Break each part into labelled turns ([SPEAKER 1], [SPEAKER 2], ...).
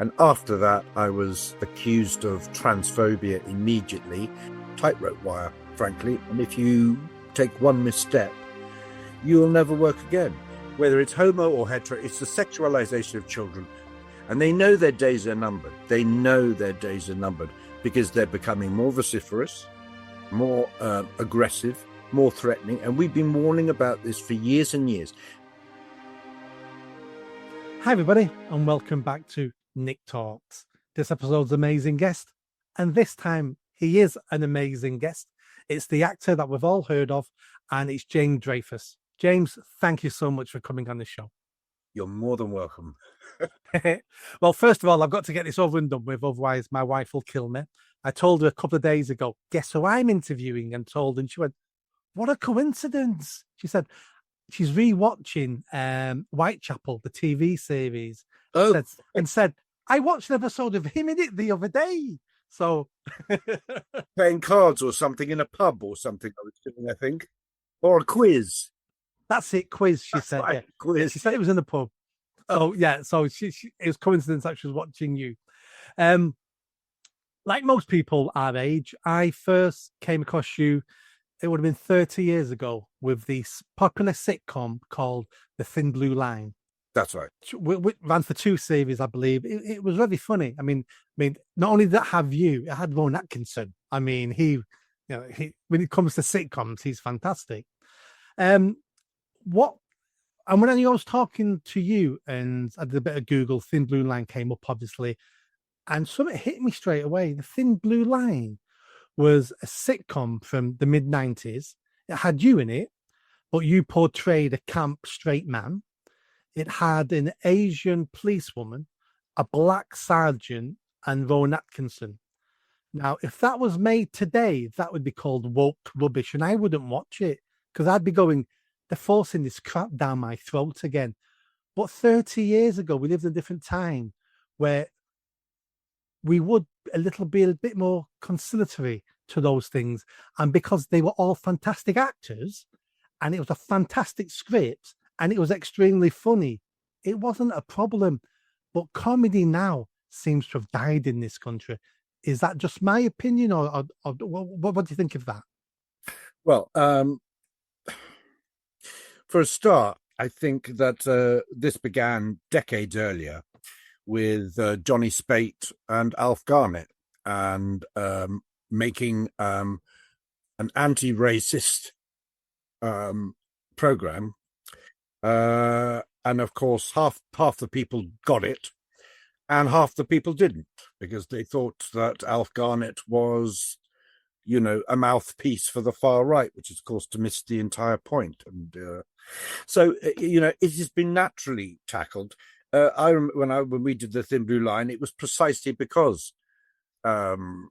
[SPEAKER 1] And after that, I was accused of transphobia immediately. Tightrope wire, frankly. And if you take one misstep, you will never work again. Whether it's homo or hetero, it's the sexualization of children. And they know their days are numbered. They know their days are numbered because they're becoming more vociferous, more aggressive, more threatening. And we've been warning about this for years and years.
[SPEAKER 2] Hi, everybody, and welcome back to Nick Talks. This episode's amazing guest, and this time he is an amazing guest. It's the actor that we've all heard of, and it's James Dreyfus. James, thank you so much for coming on the show.
[SPEAKER 1] You're more than welcome.
[SPEAKER 2] Well, first of all, I've got to get this over and done with, otherwise my wife will kill me. I told her a couple of days ago, guess who I'm interviewing, and she went, what a coincidence. She said she's rewatching Whitechapel, the TV series, and said, I watched an episode of him in it the other day. So
[SPEAKER 1] playing cards or something in a pub or something I was doing, I think. Or a quiz.
[SPEAKER 2] That's it, quiz, she said.
[SPEAKER 1] Right,
[SPEAKER 2] yeah.
[SPEAKER 1] Quiz.
[SPEAKER 2] She said it was in the pub. Oh, yeah. So it was coincidence that she was watching you. Like most people our age, I first came across you, it would have been 30 years ago, with this popular sitcom called The Thin Blue Line.
[SPEAKER 1] That's right.
[SPEAKER 2] We ran for 2 series, I believe. It was really funny. I mean, not only did it have you, it had Ron Atkinson. I mean, he when it comes to sitcoms, he's fantastic. And when I was talking to you and I did a bit of Google, Thin Blue Line came up, obviously, and something hit me straight away. The Thin Blue Line was a sitcom from the mid-90s. It had you in it, but you portrayed a camp straight man. It had an Asian policewoman, a black sergeant, and Rowan Atkinson. Now, if that was made today, that would be called woke rubbish, and I wouldn't watch it because I'd be going, they're forcing this crap down my throat again. But 30 years ago, we lived in a different time where we would be a bit more conciliatory to those things. And because they were all fantastic actors and it was a fantastic script and it was extremely funny, it wasn't a problem. But comedy now seems to have died in this country. Is that just my opinion, or what do you think of that?
[SPEAKER 1] Well, for a start, I think that this began decades earlier with Johnny Spate and Alf Garnett, and making an anti-racist program. And of course, half the people got it, and half the people didn't, because they thought that Alf Garnett was, a mouthpiece for the far right, which is, of course, to miss the entire point. And so, it has been naturally tackled. I remember when we did The Thin Blue Line, it was precisely because Mina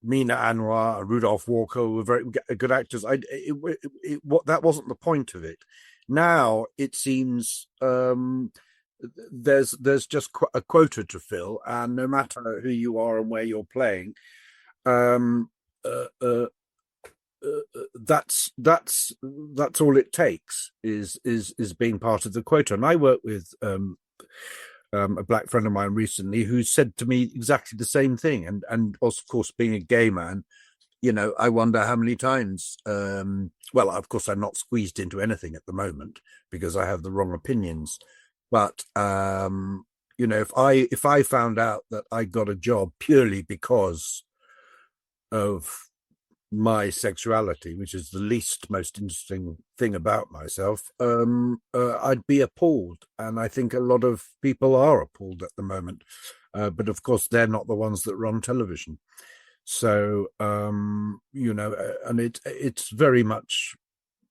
[SPEAKER 1] Anwar and Rudolph Walker were very good actors. That wasn't the point of it. Now it seems there's just a quota to fill, and no matter who you are and where you're playing, that's all it takes is being part of the quota. And I work with a black friend of mine recently who said to me exactly the same thing. And of course, being a gay man, I wonder how many times. Well, of course, I'm not squeezed into anything at the moment because I have the wrong opinions. But if I found out that I got a job purely because of my sexuality, which is the least most interesting thing about myself, I'd be appalled. And I think a lot of people are appalled at the moment. But of course, they're not the ones that run television. So, and it's very much,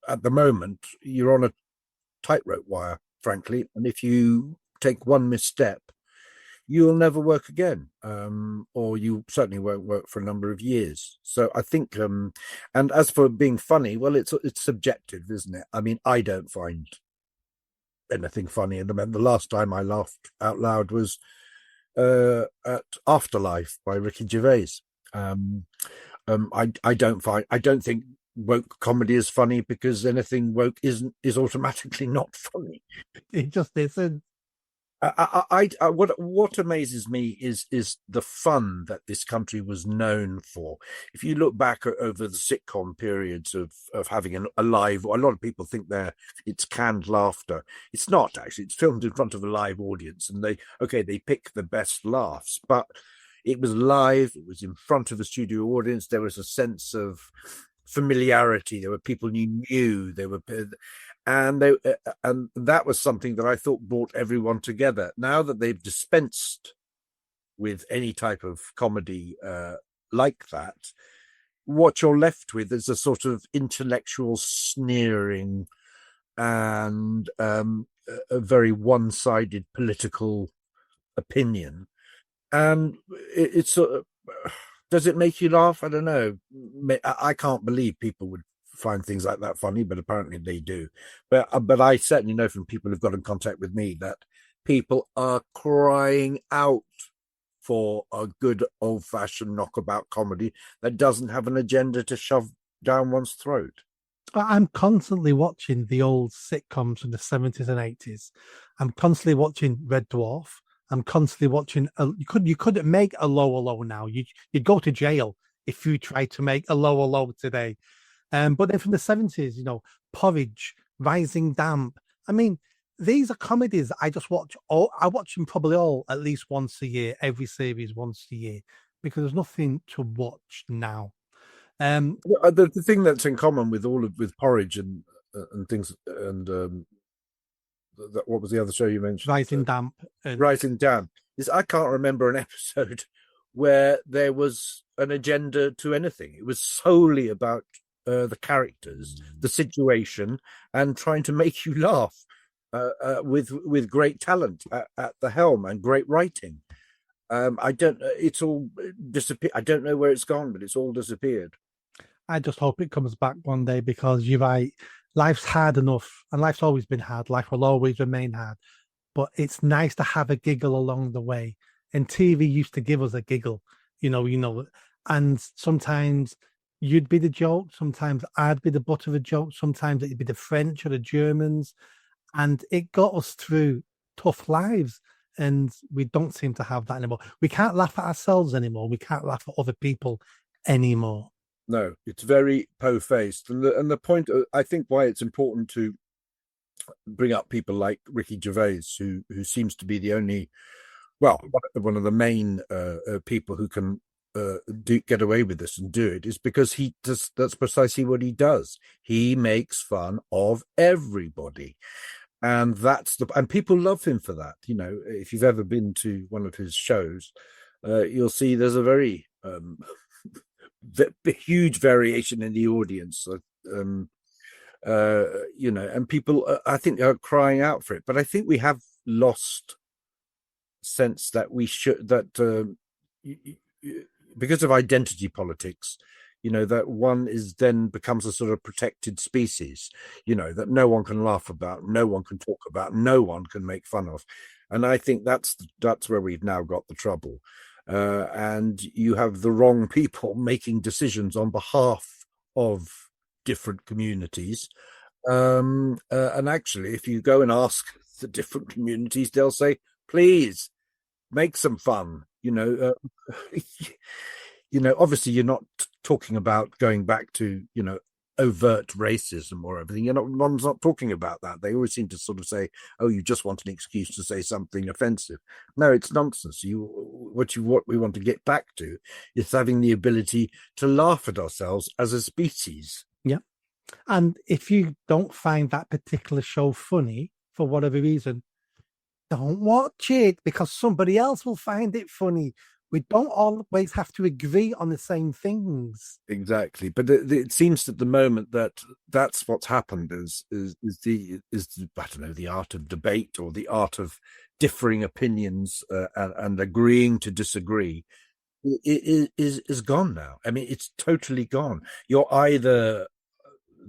[SPEAKER 1] at the moment, you're on a tightrope wire, frankly. And if you take one misstep, you'll never work again, or you certainly won't work for a number of years. So I think, and as for being funny, well, it's subjective, isn't it? I mean, I don't find anything funny. And the last time I laughed out loud was at Afterlife by Ricky Gervais. I don't think woke comedy is funny because anything woke is automatically not funny.
[SPEAKER 2] It just isn't.
[SPEAKER 1] What amazes me is the fun that this country was known for. If you look back over the sitcom periods of having a live, a lot of people think it's canned laughter. It's not actually. It's filmed in front of a live audience, and they pick the best laughs, but it was live. It was in front of a studio audience. There was a sense of familiarity. There were people you knew. There were and that was something that I thought brought everyone together. Now that they've dispensed with any type of comedy like that, what you're left with is a sort of intellectual sneering and a very one-sided political opinion. And it's sort of, does it make you laugh? I don't know. I can't believe people would find things like that funny, but apparently they do. But I certainly know from people who've got in contact with me that people are crying out for a good old-fashioned knockabout comedy that doesn't have an agenda to shove down one's throat.
[SPEAKER 2] I'm constantly watching the old sitcoms from the 70s and 80s. I'm constantly watching Red Dwarf. I'm constantly watching. You couldn't make a lower low now. You'd go to jail if you tried to make a lower low today. But then from the 70s, Porridge, Rising Damp. I mean, these are comedies I just watch. I watch them probably all at least once a year, every series once a year, because there's nothing to watch now.
[SPEAKER 1] The thing that's in common with with Porridge and things and what was the other show you mentioned?
[SPEAKER 2] Rising Damp.
[SPEAKER 1] Rising Damp is I can't remember an episode where there was an agenda to anything. It was solely about the characters, the situation, and trying to make you laugh with great talent at the helm and great writing. I don't. It's all disappeared. I don't know where it's gone, but it's all disappeared.
[SPEAKER 2] I just hope it comes back one day because you're right. Life's hard enough, and life's always been hard. Life will always remain hard, but it's nice to have a giggle along the way. And TV used to give us a giggle, and sometimes you'd be the joke, sometimes I'd be the butt of a joke, sometimes it'd be the French or the Germans, and it got us through tough lives. And we don't seem to have that anymore. We can't laugh at ourselves anymore. We can't laugh at other people anymore.
[SPEAKER 1] No, it's very po-faced. And the point, I think, why it's important to bring up people like Ricky Gervais, who seems to be the only, well, one of the main people who can get away with this and do it, is because that's precisely what he does. He makes fun of everybody. And and people love him for that. If you've ever been to one of his shows, you'll see there's a very huge variation in the audience, and people, I think, are crying out for it. But I think we have lost sense that because of identity politics, that one then becomes a sort of protected species, that no one can laugh about, no one can talk about, no one can make fun of. And I think that's where we've now got the trouble. And you have the wrong people making decisions on behalf of different communities. And actually, if you go and ask the different communities, they'll say, please make some fun. Obviously you're not talking about going back to, overt racism or everything. One's not talking about that. They always seem to sort of say, oh, you just want an excuse to say something offensive. No, it's nonsense. What we want to get back to is having the ability to laugh at ourselves as a species.
[SPEAKER 2] Yeah. And if you don't find that particular show funny for whatever reason, don't watch it because somebody else will find it funny. We don't always have to agree on the same things.
[SPEAKER 1] Exactly, but it seems at the moment that's what's happened is the I don't know, the art of debate or the art of differing opinions and agreeing to disagree is gone now. I mean, it's totally gone. You're either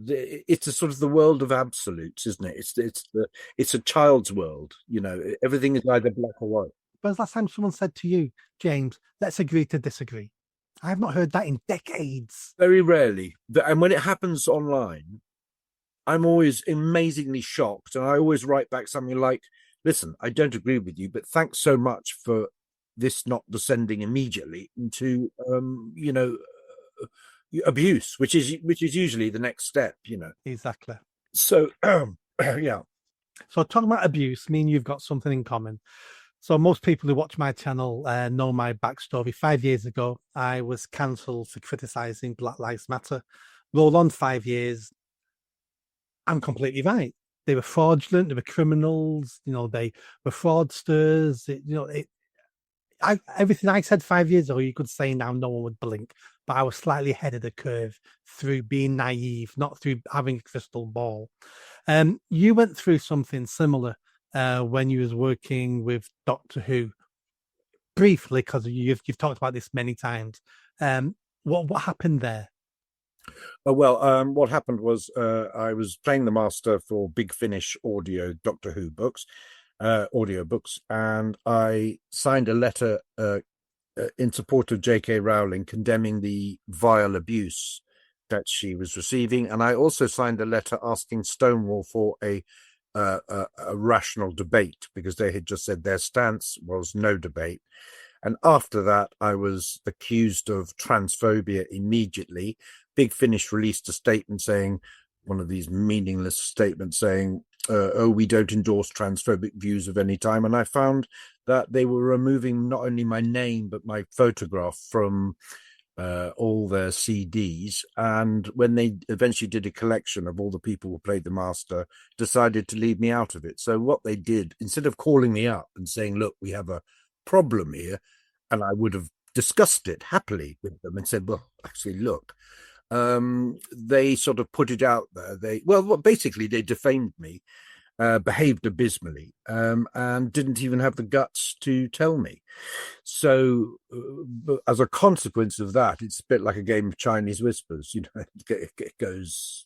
[SPEAKER 1] it's a sort of the world of absolutes, isn't it? It's a child's world. Everything is either black or white.
[SPEAKER 2] When's the last time someone said to you, James, let's agree to disagree? I've not heard that in decades.
[SPEAKER 1] Very rarely. And when it happens online, I'm always amazingly shocked. And I always write back something like, listen, I don't agree with you, but thanks so much for this not descending immediately into, abuse, which is usually the next step,
[SPEAKER 2] Exactly.
[SPEAKER 1] So, yeah.
[SPEAKER 2] So talking about abuse, me and you've got something in common. So most people who watch my channel know my backstory. 5 years ago, I was cancelled for criticising Black Lives Matter. Roll on 5 years, I'm completely right. They were fraudulent. They were criminals. They were fraudsters. Everything I said 5 years ago, you could say now, no one would blink. But I was slightly ahead of the curve through being naive, not through having a crystal ball. You went through something similar when you was working with Doctor Who, briefly, because you've talked about this many times. What happened there?
[SPEAKER 1] Well, what happened was I was playing the master for Big Finish audio Doctor Who books, audio books, and I signed a letter in support of J.K. Rowling condemning the vile abuse that she was receiving, and I also signed a letter asking Stonewall for a rational debate, because they had just said their stance was no debate. And after that, I was accused of transphobia immediately. Big Finish released a statement saying, one of these meaningless statements saying, we don't endorse transphobic views of any time. And I found that they were removing not only my name, but my photograph from all their CDs. And when they eventually did a collection of all the people who played the master, decided to leave me out of it. So what they did, instead of calling me up and saying, look, we have a problem here, and I would have discussed it happily with them and said, well, actually, look, they sort of put it out there. Basically, they defamed me, behaved abysmally, and didn't even have the guts to tell me. So, as a consequence of that, it's a bit like a game of Chinese whispers. It goes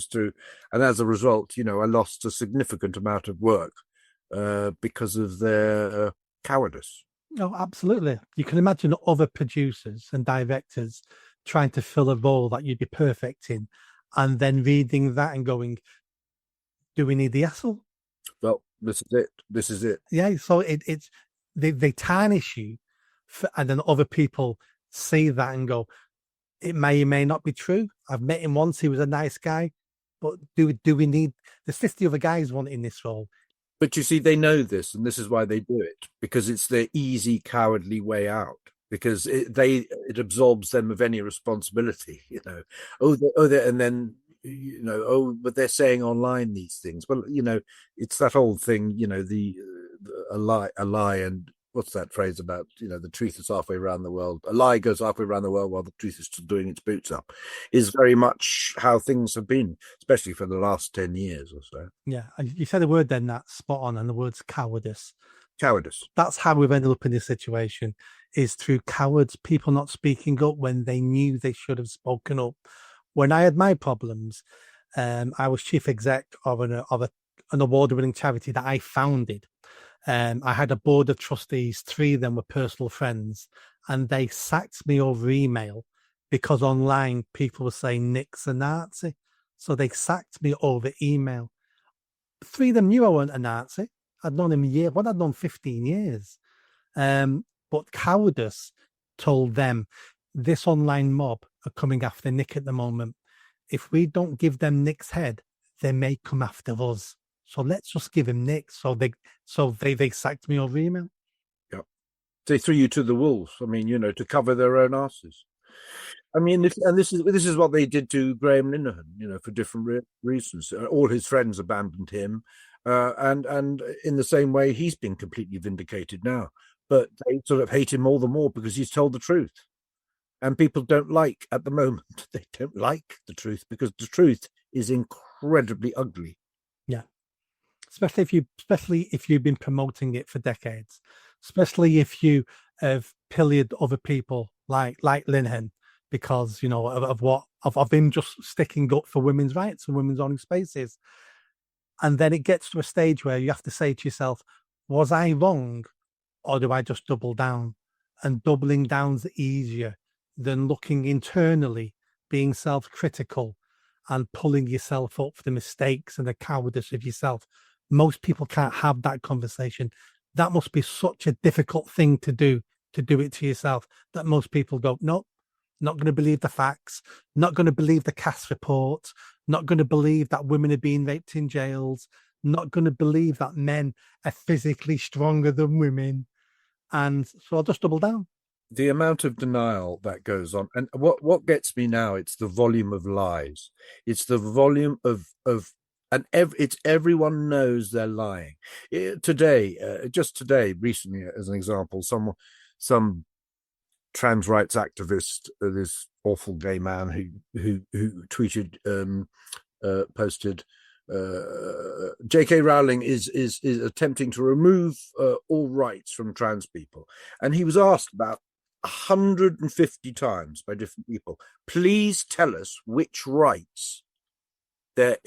[SPEAKER 1] through, and as a result, I lost a significant amount of work because of their cowardice.
[SPEAKER 2] Oh, absolutely. You can imagine other producers and directors trying to fill a role that you'd be perfect in, and then reading that and going, do we need the asshole?
[SPEAKER 1] Well, this is it.
[SPEAKER 2] Yeah, so it's they tarnish you, and then other people see that and go, it may or may not be true. I've met him once; he was a nice guy, but do we need? There's 50 other guys wanting this role.
[SPEAKER 1] But you see, they know this, and this is why they do it, because it's their easy, cowardly way out. Because it absolves them of any responsibility. And then but they're saying online these things. Well, it's that old thing. A lie, and what's that phrase about? The truth is halfway around the world. A lie goes halfway around the world while the truth is still doing its boots up. Is very much how things have been, especially for the last 10 years or so.
[SPEAKER 2] Yeah, you said the word then, that's spot on, and the word's cowardice.
[SPEAKER 1] Cowardice.
[SPEAKER 2] That's how we've ended up in this situation, is through cowards, people not speaking up when they knew they should have spoken up. When I had my problems, I was chief exec of an award-winning charity that I founded. I had a board of trustees, 3 of them were personal friends, and they sacked me over email because online people were saying Nick's a Nazi. So they sacked me over email. 3 of them knew I wasn't a Nazi. I'd known him I'd known 15 years. But cowardice told them, this online mob are coming after Nick at the moment. If we don't give them Nick's head, they may come after us. So let's just give him Nick. So they sacked me over email.
[SPEAKER 1] Yep. They threw you to the wolves. I mean, to cover their own asses. I mean, this is what they did to Graham Linehan, for different reasons. All his friends abandoned him. And in the same way, he's been completely vindicated now. But they sort of hate him all the more because he's told the truth. And people don't like, at the moment, they don't like the truth because the truth is incredibly ugly.
[SPEAKER 2] Yeah. Especially if you've been promoting it for decades. Especially if you have pilloried other people like Linehan because, of him just sticking up for women's rights and women's owning spaces. And then it gets to a stage where you have to say to yourself, was I wrong or do I just double down? And doubling down's easier than looking internally, being self-critical and pulling yourself up for the mistakes and the cowardice of yourself, Most people can't have that conversation. That must be such a difficult thing to do it to yourself, that most people go, nope, not going to believe the facts, not going to believe the cast reports, not going to believe that women are being raped in jails, not going to believe that men are physically stronger than women. And so I'll just double down.
[SPEAKER 1] The amount of denial that goes on, and what gets me now, it's the volume of lies. It's the volume and it's everyone knows they're lying. Just today, recently, as an example, some trans rights activist, this awful gay man who tweeted, posted, J.K. Rowling is attempting to remove all rights from trans people, and he was asked about 150 times by different people, please tell us which rights they're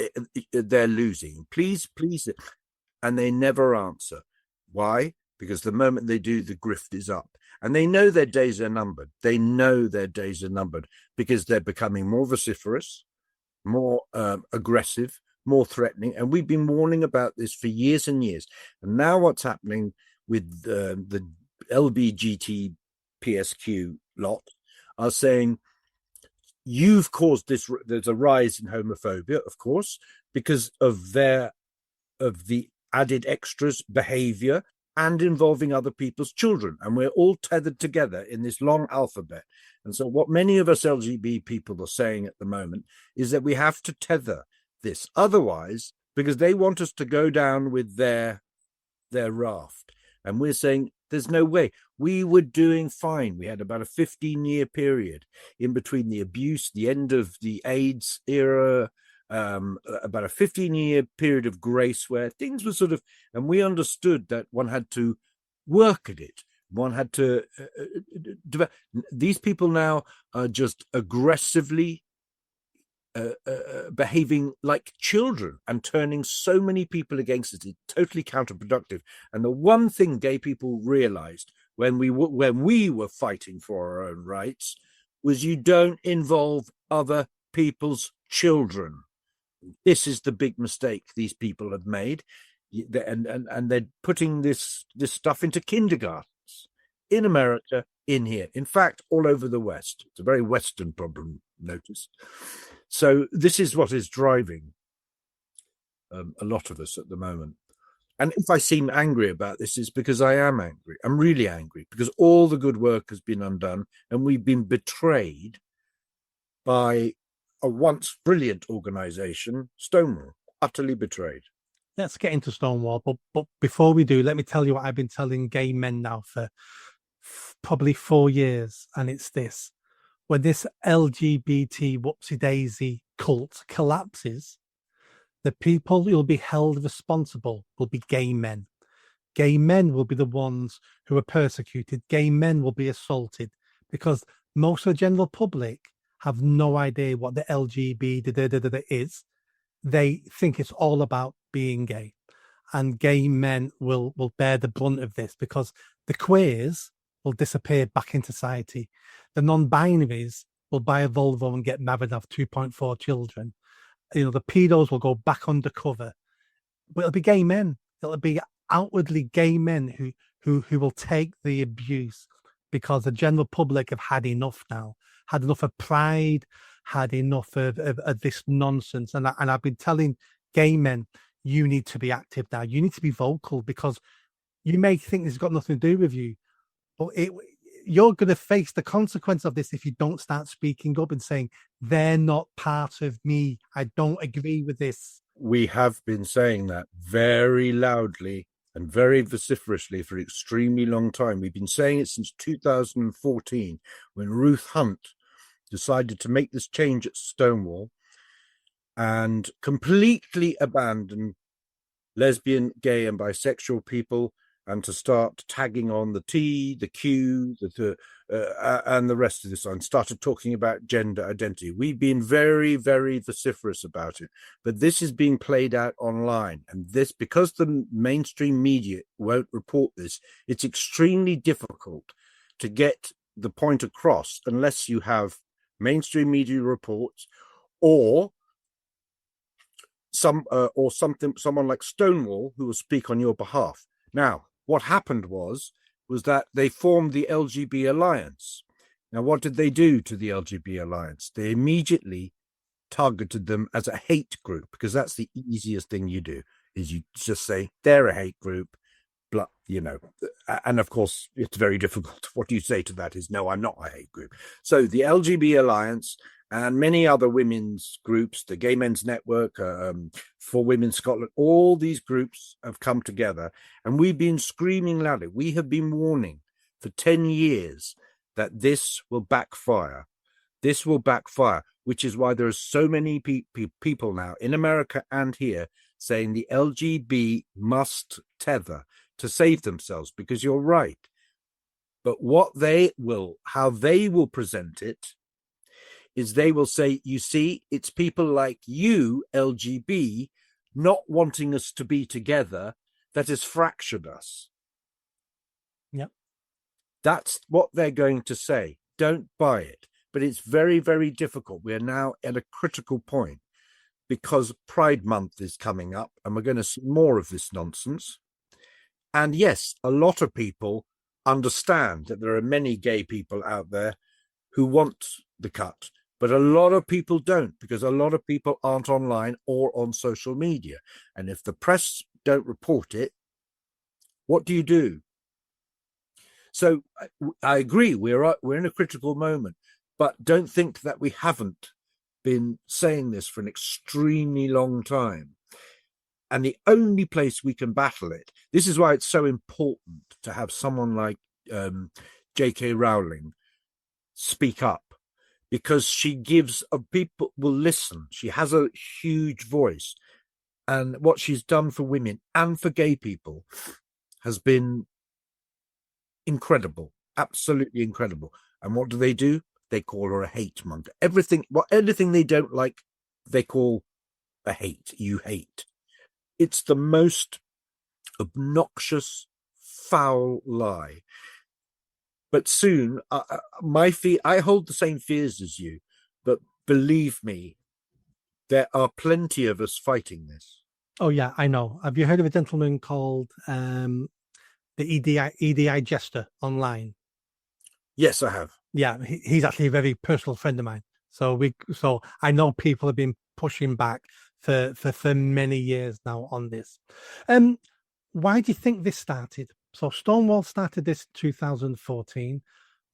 [SPEAKER 1] losing, please, and they never answer. Why? Because the moment they do, the grift is up, and they know their days are numbered. Because they're becoming more vociferous, more aggressive, more threatening, and we've been warning about this for years and years. And now what's happening with the LGBTPSQ lot are saying, you've caused this. There's a rise in homophobia, of course, because of the added extras behavior and involving other people's children, and we're all tethered together in this long alphabet. And so what many of us LGBT people are saying at the moment is that we have to tether this, otherwise, because they want us to go down with their raft, and we're saying there's no way. We were doing fine. We had about a 15-year period in between the abuse, the end of the AIDS era, about a 15-year period of grace where things were sort of, and we understood that one had to work at it. One had to develop. These people now are just aggressively behaving like children and turning so many people against it. It's totally counterproductive. And the one thing gay people realized when we were fighting for our own rights was, you don't involve other people's children. This is the big mistake these people have made, and they're putting this stuff into kindergartens in America, in here, in fact, all over the West. It's a very Western problem, notice. So this is what is driving a lot of us at the moment. And if I seem angry about this, it's because I am angry. I'm really angry, because all the good work has been undone, and we've been betrayed by a once brilliant organization, Stonewall, utterly betrayed.
[SPEAKER 2] Let's get into Stonewall, but before we do, let me tell you what I've been telling gay men now for probably 4 years, and it's this: when this LGBT whoopsie daisy cult collapses, the people who will be held responsible will be gay men. Gay men will be the ones who are persecuted. Gay men will be assaulted, because most of the general public have no idea what the LGBT is. They think it's all about being gay, and gay men will bear the brunt of this, because the queers will disappear back in society. The non-binaries will buy a Volvo and get married and have 2.4 children. The pedos will go back undercover, but it'll be gay men. It'll be outwardly gay men who will take the abuse, because the general public have had enough now, had enough of pride, had enough of this nonsense. And I've been telling gay men, you need to be active now. You need to be vocal, because you may think this has got nothing to do with you, but you're going to face the consequence of this if you don't start speaking up and saying, they're not part of me. I don't agree with this.
[SPEAKER 1] We have been saying that very loudly and very vociferously for an extremely long time. We've been saying it since 2014, when Ruth Hunt decided to make this change at Stonewall and completely abandon lesbian, gay, and bisexual people, and to start tagging on the T, the Q, and the rest of this, and started talking about gender identity. We've been very, very vociferous about it, but this is being played out online, and this, because the mainstream media won't report this, it's extremely difficult to get the point across unless you have mainstream media reports or someone like Stonewall who will speak on your behalf. Now, what happened was that they formed the LGB Alliance. Now, what did they do to the LGB Alliance? They immediately targeted them as a hate group, because that's the easiest thing you do, is you just say they're a hate group, and of course it's very difficult. What you say to that is, no, I'm not a hate group. So the LGB Alliance and many other women's groups, the Gay Men's Network, for Women Scotland, all these groups have come together, and we've been screaming loudly. We have been warning for 10 years that this will backfire. This will backfire, which is why there are so many people now in America and here saying the LGB must tether to save themselves, because you're right. But how they will present it is they will say, you see, it's people like you, LGB, not wanting us to be together that has fractured us.
[SPEAKER 2] Yep.
[SPEAKER 1] That's what they're going to say. Don't buy it. But it's very, very difficult. We are now at a critical point because Pride Month is coming up, and we're going to see more of this nonsense. And yes, a lot of people understand that there are many gay people out there who want the cut, but a lot of people don't, because a lot of people aren't online or on social media. And if the press don't report it, what do you do? So I agree, we're in a critical moment, but don't think that we haven't been saying this for an extremely long time. And the only place we can battle it, this is why it's so important to have someone like J.K. Rowling speak up, because she gives people will listen. She has a huge voice, and what she's done for women and for gay people has been incredible, absolutely incredible. And what do? They call her a hate monger. Anything they don't like, they call a hate. You hate. It's the most obnoxious, foul lie. But soon, I hold the same fears as you, but believe me, there are plenty of us fighting this.
[SPEAKER 2] Oh yeah, I know. Have you heard of a gentleman called the EDI Jester online?
[SPEAKER 1] Yes, I have.
[SPEAKER 2] Yeah, he's actually a very personal friend of mine. So I know people have been pushing back for many years now on this. Why do you think this started? So Stonewall started this in 2014.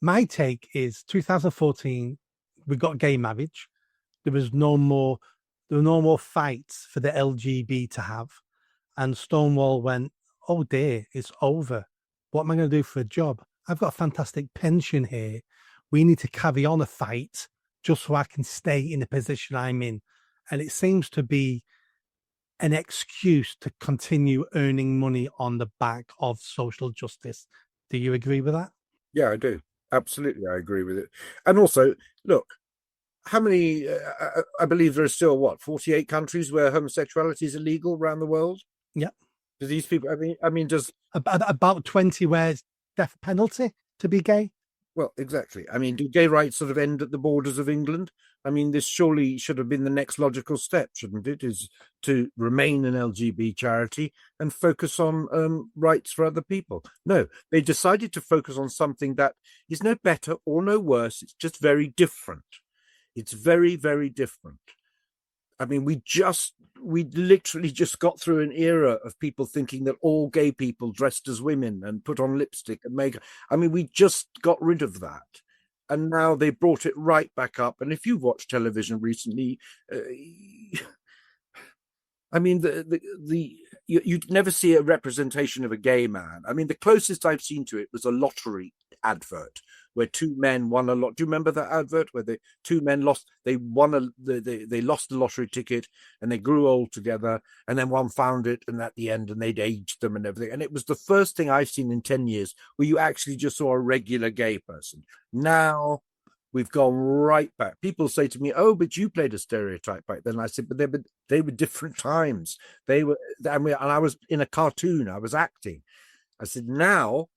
[SPEAKER 2] My take is 2014, we got gay marriage. There were no more fights for the LGB to have. And Stonewall went, oh dear, it's over. What am I going to do for a job? I've got a fantastic pension here. We need to carry on a fight just so I can stay in the position I'm in. And it seems to be an excuse to continue earning money on the back of social justice. Do you agree with that?
[SPEAKER 1] Yeah, I do. Absolutely, I agree with it. And also, look, how many, I believe there are still, 48 countries where homosexuality is illegal around the world?
[SPEAKER 2] Yeah.
[SPEAKER 1] Do these people, I mean, does...
[SPEAKER 2] About 20 where it's death penalty to be gay?
[SPEAKER 1] Well, exactly. I mean, do gay rights sort of end at the borders of England? I mean, this surely should have been the next logical step, shouldn't it? Is to remain an LGBT charity and focus on rights for other people. No, they decided to focus on something that is no better or no worse. It's just very different. It's very, very different. I mean, we literally just got through an era of people thinking that all gay people dressed as women and put on lipstick and makeup. I mean, we just got rid of that. And now they brought it right back up. And if you've watched television recently, I mean, you'd never see a representation of a gay man. I mean, the closest I've seen to it was a lottery advert where two men won a lot. Do you remember that advert where the two men lost? They lost the lottery ticket and they grew old together, and then one found it, and at the end, and they'd aged them and everything. And it was the first thing I've seen in 10 years where you actually just saw a regular gay person. Now we've gone right back. People say to me, "Oh, but you played a stereotype back then." I said, "But they were different times. And I was in a cartoon. I was acting." I said, "Now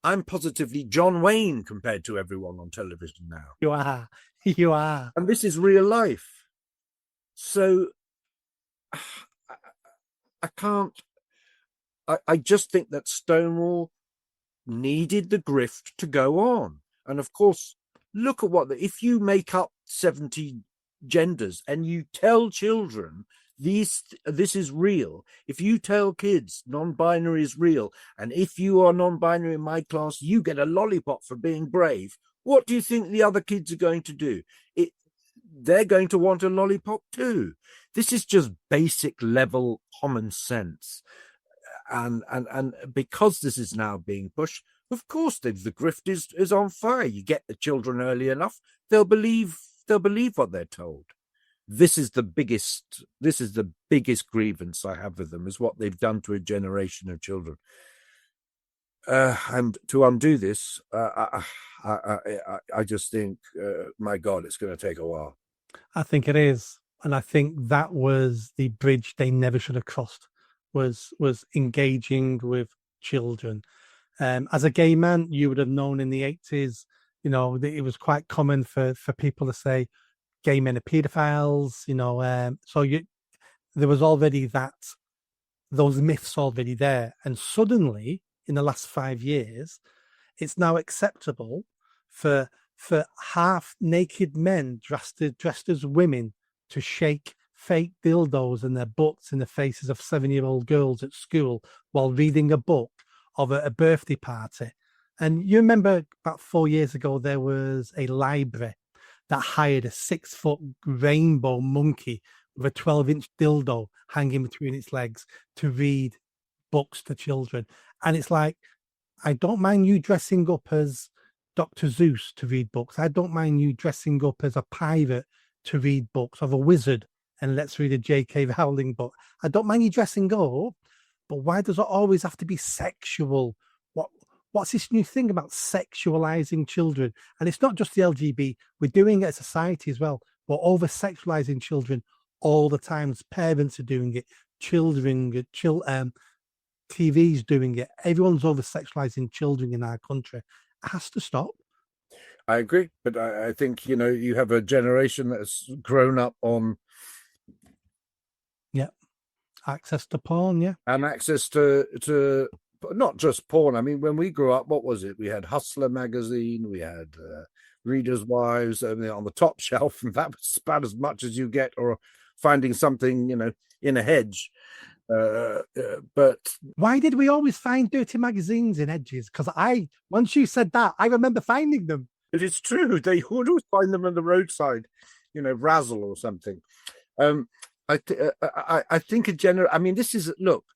[SPEAKER 1] I'm positively John Wayne compared to everyone on television now."
[SPEAKER 2] You are. And
[SPEAKER 1] this is real life. So I can't. I just think that Stonewall needed the grift to go on. And of course, look at if you make up 70 genders and you tell children this is real, if you tell kids non-binary is real, and if you are non-binary in my class, you get a lollipop for being brave, what do you think the other kids are going to do? They're going to want a lollipop too. This is just basic level common sense. And because this is now being pushed, of course the grift is on fire. You get the children early enough, they'll believe what they're told. This is the biggest grievance I have with them, is what they've done to a generation of children. And to undo this, I just think, my God, it's going to take a while.
[SPEAKER 2] I think it is, and I think that was the bridge they never should have crossed. Was engaging with children. As a gay man, you would have known in the 80s, that it was quite common for people to say gay men are pedophiles, there was already those myths already there. And suddenly, in the last 5 years, it's now acceptable for half naked men dressed as women to shake fake dildos in their butts in the faces of 7-year-old girls at school while reading a book of a birthday party. And you remember about 4 years ago, there was a library that hired a 6-foot rainbow monkey with a 12-inch dildo hanging between its legs to read books to children. And it's like, I don't mind you dressing up as Dr. Zeus to read books. I don't mind you dressing up as a pirate to read books, of a wizard, and let's read a J.K. Rowling book. I don't mind you dressing up, but why does it always have to be sexual? What's this new thing about sexualizing children? And it's not just the LGBT. We're doing it as a society as well. We're over-sexualizing children all the time. Parents are doing it. TV's doing it. Everyone's over-sexualizing children in our country. It has to stop.
[SPEAKER 1] I agree, but I think, you have a generation that's grown up on
[SPEAKER 2] access to porn,
[SPEAKER 1] and access to not just porn. I mean, when we grew up, what was it? We had Hustler magazine, we had Reader's Wives on the top shelf, and that was about as much as you get, or finding something, in a hedge. But
[SPEAKER 2] why did we always find dirty magazines in hedges? Because once you said that, I remember finding them.
[SPEAKER 1] It is true. They would always find them on the roadside, Razzle or something. I think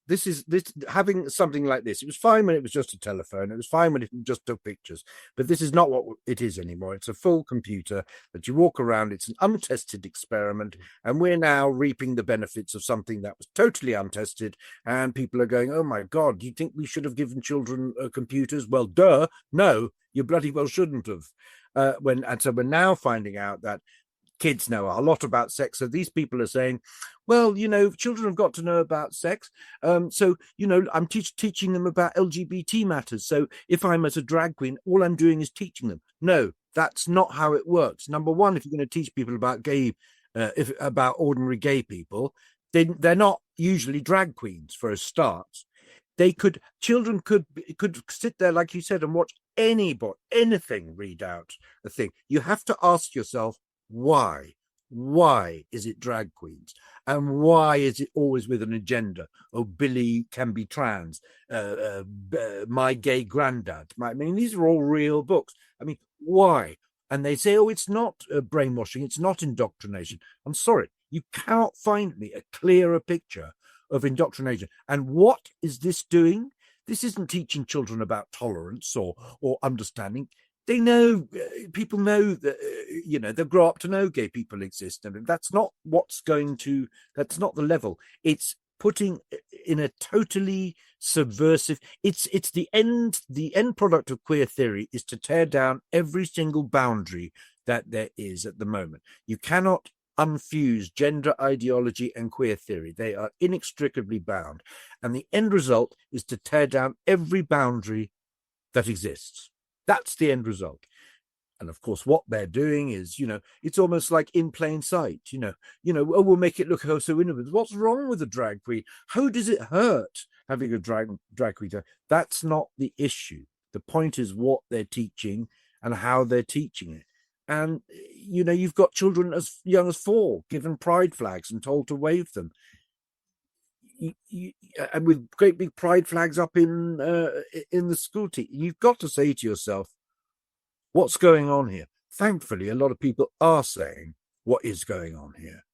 [SPEAKER 1] this having something like this. It was fine when it was just a telephone. It was fine when it just took pictures. But this is not what it is anymore. It's a full computer that you walk around. It's an untested experiment, and we're now reaping the benefits of something that was totally untested. And people are going, "Oh my God, do you think we should have given children computers?" Well, duh, no, you bloody well shouldn't have. So we're now finding out that kids know a lot about sex. So these people are saying, well, children have got to know about sex. So, I'm teaching them about LGBT matters. So if I'm as a drag queen, all I'm doing is teaching them. No, that's not how it works. Number one, if you're going to teach people about about ordinary gay people, then they're not usually drag queens for a start. Children could sit there, like you said, and watch anything read out a thing. You have to ask yourself, why is it drag queens, and why is it always with an agenda? Oh, Billy can be trans, my gay granddad. These are all real books. Why? And they say, oh, it's not brainwashing, it's not indoctrination. I'm sorry, you cannot find me a clearer picture of indoctrination. And what is this doing? This isn't teaching children about tolerance or understanding. They know, people know that, they'll grow up to know gay people exist. And that's not that's not the level. It's putting in a totally subversive, it's the end product of queer theory is to tear down every single boundary that there is at the moment. You cannot unfuse gender ideology and queer theory. They are inextricably bound. And the end result is to tear down every boundary that exists. That's the end result. And of course, what they're doing is, it's almost like in plain sight. Oh, we'll make it look so innocent. What's wrong with a drag queen? How does it hurt having a drag queen? That's not the issue. The point is what they're teaching and how they're teaching it. And you've got children as young as 4 given pride flags and told to wave them. And with great big pride flags up in the school team, you've got to say to yourself, what's going on here? Thankfully, a lot of people are saying what is going on here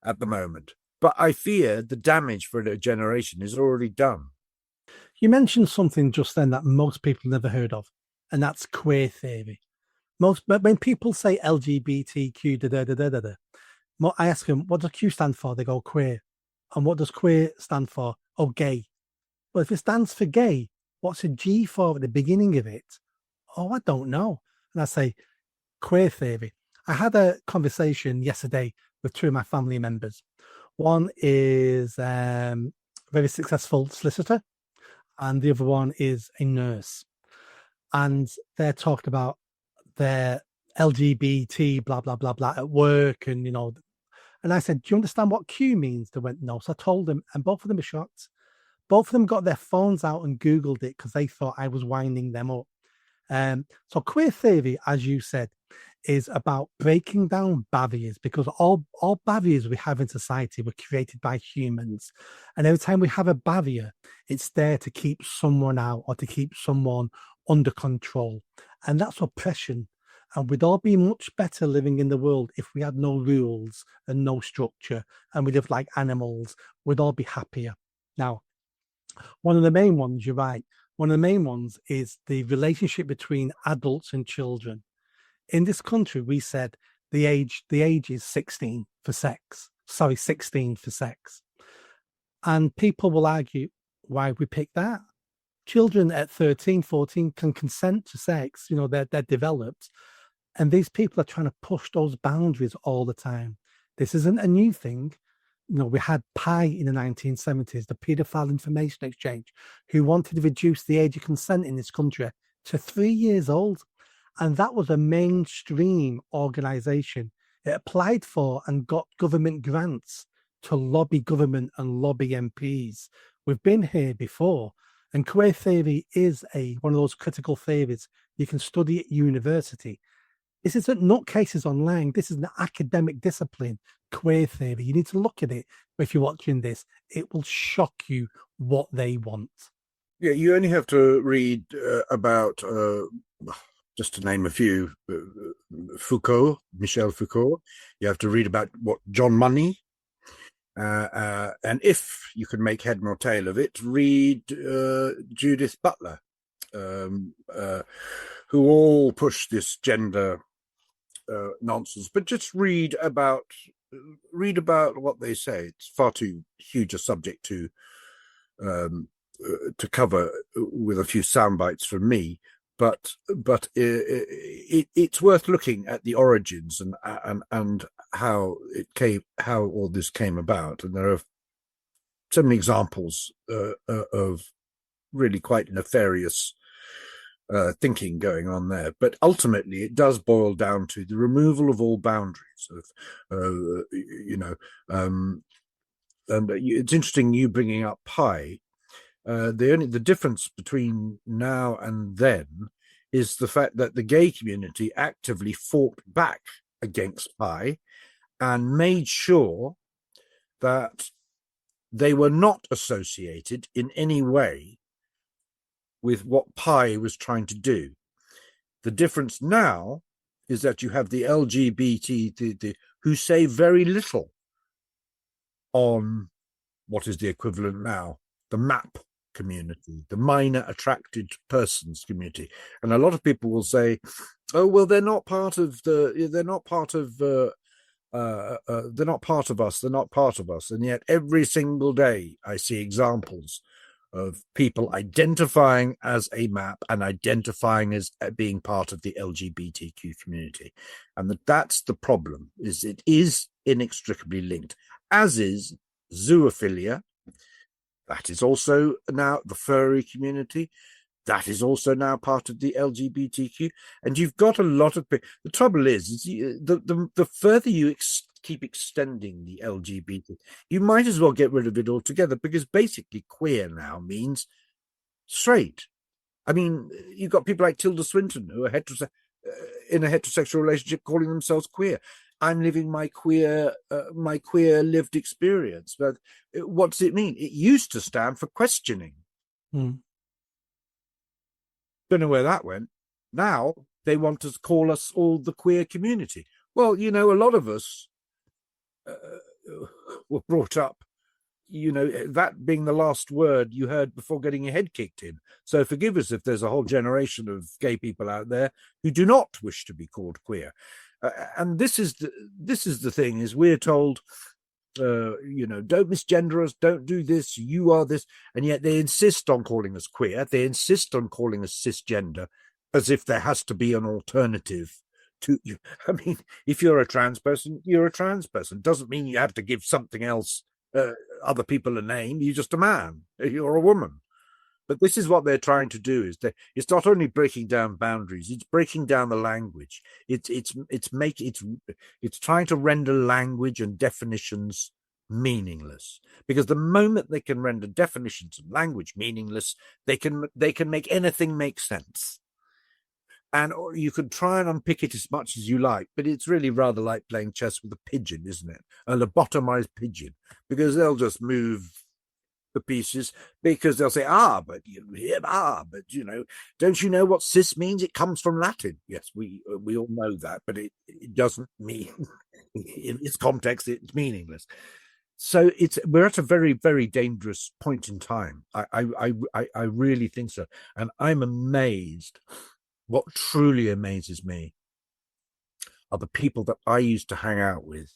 [SPEAKER 1] at the moment. But I fear the damage for a generation is already done.
[SPEAKER 2] You mentioned something just then that most people never heard of, and that's queer theory. When people say LGBTQ, I ask them, what does Q stand for? They go queer. And what does queer stand for? Oh, gay. Well, if it stands for gay, what's a G for at the beginning of it? Oh, I don't know. And I say, queer theory. I had a conversation yesterday with 2 of my family members. One is a very successful solicitor, and the other one is a nurse. And they're talking about their LGBT, blah, blah, blah, blah, at work. And, and I said, do you understand what Q means? They went, no. So I told them, and both of them were shocked. Both of them got their phones out and Googled it because they thought I was winding them up. So queer theory, as you said, is about breaking down barriers, because all barriers we have in society were created by humans. And every time we have a barrier, it's there to keep someone out or to keep someone under control. And that's oppression. And we'd all be much better living in the world if we had no rules and no structure and we lived like animals. We'd all be happier. Now, one of the main ones, you're right, one of the main ones is the relationship between adults and children. In this country, we said the age is 16 for sex. Sorry, 16 for sex. And people will argue why we picked that. Children at 13, 14 can consent to sex. They're developed. And these people are trying to push those boundaries all the time. This isn't a new thing. We had Pi in the 1970s, the Paedophile Information Exchange, who wanted to reduce the age of consent in this country to 3 years old. And that was a mainstream organization. It applied for and got government grants to lobby government and lobby MPs. We've been here before. And queer theory is one of those critical theories you can study at university. This isn't nutcases online. This is an academic discipline, queer theory. You need to look at it. But if you're watching this, it will shock you what they want.
[SPEAKER 1] Yeah, you only have to read about, just to name a few, Michel Foucault. You have to read about what John Money. And if you can make head nor tail of it, read Judith Butler, who all push this gender nonsense. But just read about what they say. It's far too huge a subject to cover with a few sound bites from me. But it's worth looking at the origins and how all this came about. And there are so many examples of really quite nefarious thinking going on there. But ultimately, it does boil down to the removal of all boundaries and it's interesting you bringing up Pi. The difference between now and then is the fact that the gay community actively fought back against Pi and made sure that they were not associated in any way with what Pi was trying to do. The difference now is that you have the LGBT who say very little on what is the equivalent now, the MAP community, the minor attracted persons community. And a lot of people will say, oh, well, they're not part of us, they're not part of us. And yet every single day I see examples of people identifying as a MAP and identifying as being part of the LGBTQ community. And that's the problem, is it is inextricably linked, as is zoophilia. That is also now the furry community. that is also now part of the LGBTQ. And you've got a lot of people. The trouble is the further you keep extending the LGBT, you might as well get rid of it altogether, because basically queer now means straight. I mean, you've got people like Tilda Swinton who are in a heterosexual relationship calling themselves queer. I'm living my queer lived experience. But what does it mean? It used to stand for questioning. Don't know where that went. Now they want to call us all the queer community. Well, a lot of us were brought up, that being the last word you heard before getting your head kicked in. So forgive us if there's a whole generation of gay people out there who do not wish to be called queer. And this is the thing, is we're told, don't misgender us, don't do this, you are this, and yet they insist on calling us queer. They insist on calling us cisgender, as if there has to be an alternative to you. I mean, if you're a trans person, you're a trans person. Doesn't mean you have to give something else, other people a name. You're just a man. You're a woman. But this is what they're trying to do. It's not only breaking down boundaries; it's breaking down the language. It's trying to render language and definitions meaningless. Because the moment they can render definitions and language meaningless, they can make anything make sense. And you can try and unpick it as much as you like, but it's really rather like playing chess with a pigeon, isn't it? A lobotomized pigeon, because they'll just move the pieces, because they'll say, but don't you know what cis means? It comes from Latin. Yes, we all know that, but it doesn't mean, in its context, it's meaningless. So we're at a very, very dangerous point in time. I really think so. And I'm amazed. What truly amazes me are the people that I used to hang out with,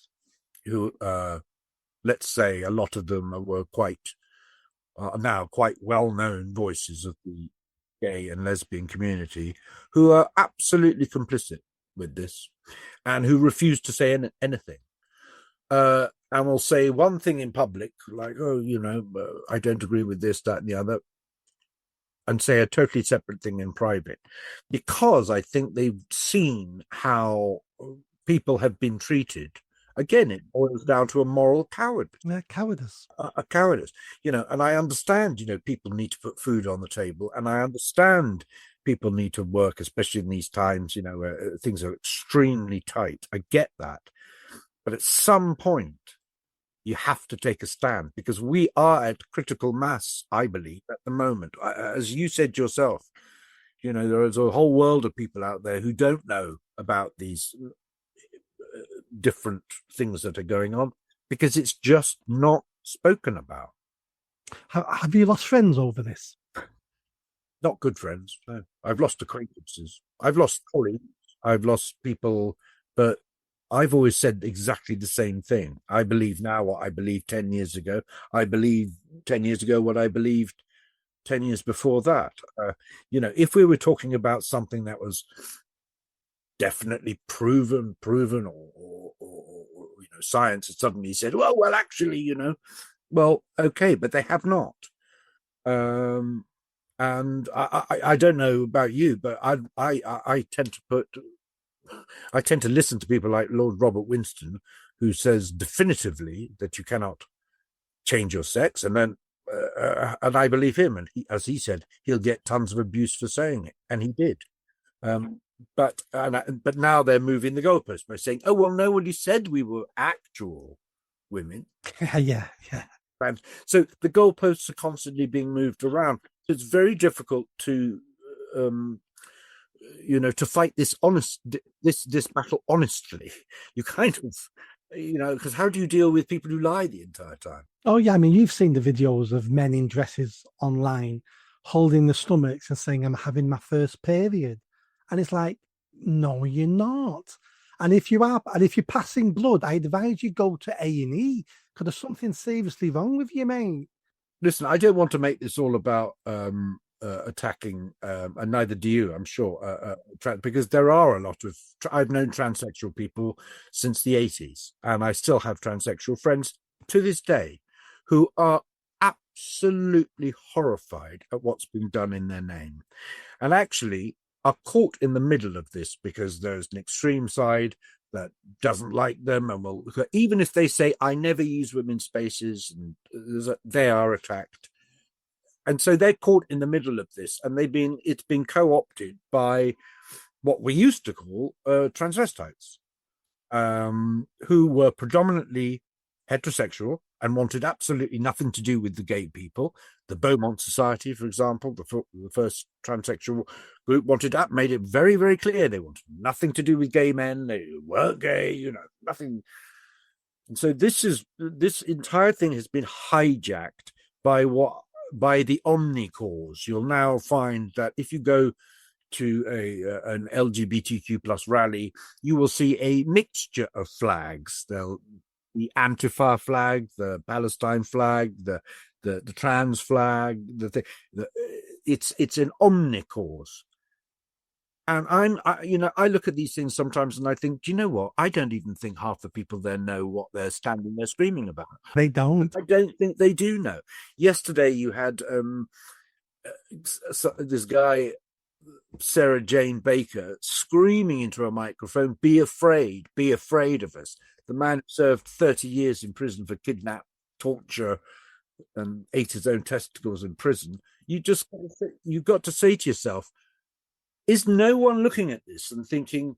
[SPEAKER 1] who, let's say, a lot of them were now quite well-known voices of the gay and lesbian community, who are absolutely complicit with this, and who refuse to say anything. And will say one thing in public, like, I don't agree with this, that, and the other, and say a totally separate thing in private, because I think they've seen how people have been treated. Again, it boils down to a moral cowardice. A cowardice, and I understand, people need to put food on the table, and I understand people need to work, especially in these times, where things are extremely tight. I get that. But at some point, you have to take a stand, because we are at critical mass, I believe, at the moment. As you said yourself, there is a whole world of people out there who don't know about these different things that are going on, because it's just not spoken about.
[SPEAKER 2] Have you lost friends over this?
[SPEAKER 1] Not good friends, no. I've lost acquaintances. I've lost colleagues. I've lost people, but I've always said exactly the same thing. I believe now what I believed 10 years ago. I believe 10 years ago what I believed 10 years before that. If we were talking about something that was definitely proven, or science had suddenly said, well, actually, well, okay, but they have not. And I don't know about you, but I tend to listen to people like Lord Robert Winston, who says definitively that you cannot change your sex, and then and I believe him, and as he said, he'll get tons of abuse for saying it, and he did. But now they're moving the goalpost by saying, "Oh well, nobody said we were actual women."
[SPEAKER 2] yeah.
[SPEAKER 1] And so the goalposts are constantly being moved around. It's very difficult to to fight this battle honestly. You kind of, because how do you deal with people who lie the entire time?
[SPEAKER 2] Oh yeah, I mean, you've seen the videos of men in dresses online holding the stomachs and saying, "I'm having my first period," and it's like, no, you're not. And if you are, and if you're passing blood, I advise you go to A&E, because there's something seriously wrong with you, mate.
[SPEAKER 1] Listen, I don't want to make this all about attacking, and neither do you, I'm sure, because there are a lot of, I've known transsexual people since the 80s, and I still have transsexual friends to this day who are absolutely horrified at what's been done in their name, and actually are caught in the middle of this because there's an extreme side that doesn't like them and will, even if they say, I never use women's spaces, and they are attacked. And so they're caught in the middle of this, and it's been co-opted by what we used to call transvestites, who were predominantly heterosexual and wanted absolutely nothing to do with the gay people. The Beaumont Society, for example, the first transsexual group, made it very, very clear they wanted nothing to do with gay men. They weren't gay, nothing. And so this entire thing has been hijacked by the omni cause. You'll now find that if you go to an LGBTQ plus rally, you will see a mixture of flags. The Antifa flag, the Palestine flag, the trans flag. It's an omni cause. And I look at these things sometimes and I think, do you know what? I don't even think half the people there know what they're standing there screaming about.
[SPEAKER 2] They don't.
[SPEAKER 1] I don't think they do know. Yesterday you had this guy, Sarah Jane Baker, screaming into a microphone, be afraid of us. The man served 30 years in prison for kidnap, torture, and ate his own testicles in prison. You've got to say to yourself, is no one looking at this and thinking,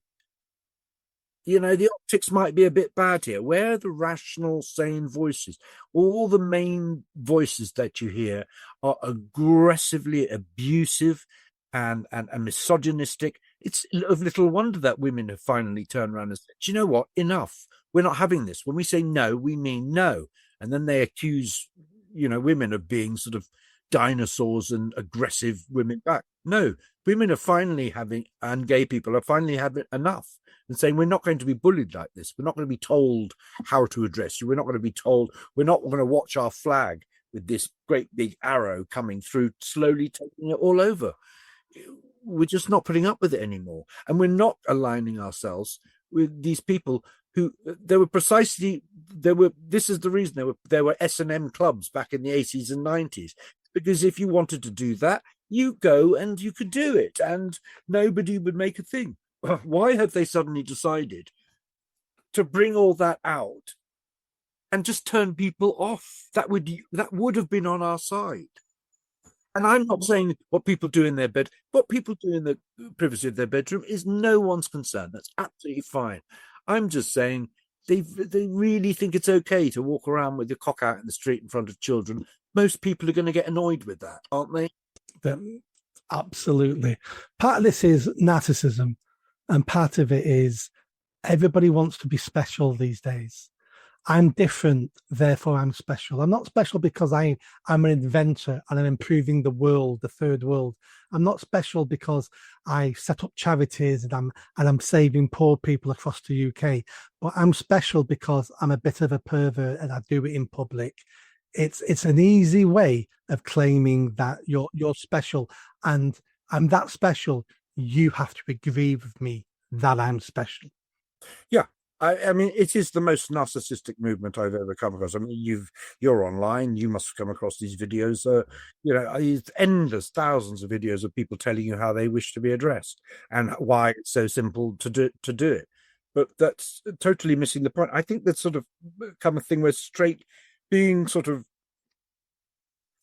[SPEAKER 1] the optics might be a bit bad here? Where are the rational, sane voices? All the main voices that you hear are aggressively abusive and misogynistic. It's of little wonder that women have finally turned around and said, do you know what? Enough. We're not having this. When we say no, we mean no. And then they accuse, women of being sort of dinosaurs and aggressive women back. No, women are finally and gay people are finally having enough and saying, we're not going to be bullied like this. We're not going to be told how to address you. We're not going to be told, we're not going to watch our flag with this great big arrow coming through, slowly taking it all over. We're just not putting up with it anymore. And we're not aligning ourselves with these people who this is the reason there were S&M clubs back in the 80s and 90s, because if you wanted to do that, you go and you could do it and nobody would make a thing. Why have they suddenly decided to bring all that out and just turn people off? That would have been on our side. And I'm not saying what people do in their bed, what people do in the privacy of their bedroom is no one's concern. That's absolutely fine. I'm just saying they really think it's okay to walk around with your cock out in the street in front of children. Most people are going to get annoyed with that, aren't they?
[SPEAKER 2] Absolutely. Part of this is narcissism, and part of it is everybody wants to be special these days. I'm different, therefore I'm special. I'm not special because I'm an inventor and I'm improving the world, the third world. I'm not special because I set up charities and I'm saving poor people across the UK. But I'm special because I'm a bit of a pervert and I do it in public. It's an easy way of claiming that you're special, and I'm that special. You have to agree with me that I'm special.
[SPEAKER 1] Yeah. I mean, it is the most narcissistic movement I've ever come across. I mean, you're online. You must have come across these videos. It's endless, thousands of videos of people telling you how they wish to be addressed and why it's so simple to do it. But that's totally missing the point. I think that's sort of become a thing where being sort of